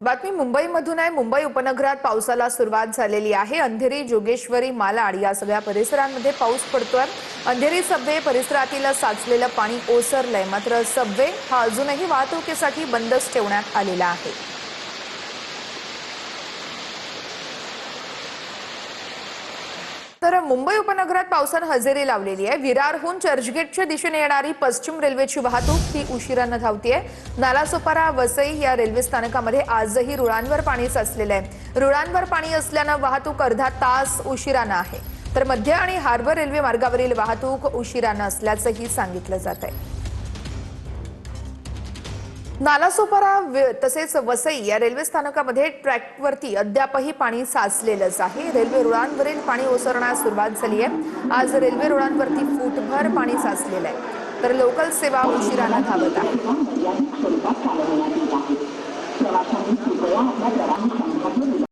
बातमी मुंबईमधून आहे। मुंबई उपनगरात पावसाला सुरुवात झालेली आहे। अंधेरी, जोगेश्वरी, मालाड या सगळ्या परिसरांमध्ये पाऊस पडतोय। अंधेरी सबवे परिसरातील साचलेलं पाणी ओसरलंय, मात्र सबवे हा अजूनही वाहतुकीसाठी बंदच ठेवण्यात आलेला आहे। तर मुंबई उपनगरात पावसाने हजेरी लावलेली आहे। विरारहून चर्चगेटच्या दिशेने येणारी पश्चिम रेल्वेची वाहतूक ही उशिराने धावतीये। नालासोपारा, वसई या रेल्वे स्थानकामध्ये आजही रुळांवर पाणी साचलेलं आहे। रुळांवर पाणी असल्याने वाहतूक अर्धा तास उशिराने आहे। तर मध्य आणि हार्बर रेल्वे मार्गावरील वाहतूक उशिराने असल्याचंही सांगितलं जात आहे। नालासोपारा तसेच वसई या रेल्वे स्थानकामध्ये ट्रॅकवरती अद्यापही पाणी साचलेलंच आहे। रेल्वे रुळांवरील पाणी ओसरण्यास सुरुवात झाली आहे। आज रेल्वे रुळांवरती फूटभर पाणी साचलेलं आहे, तर लोकल सेवा उशिराने धावत आहे।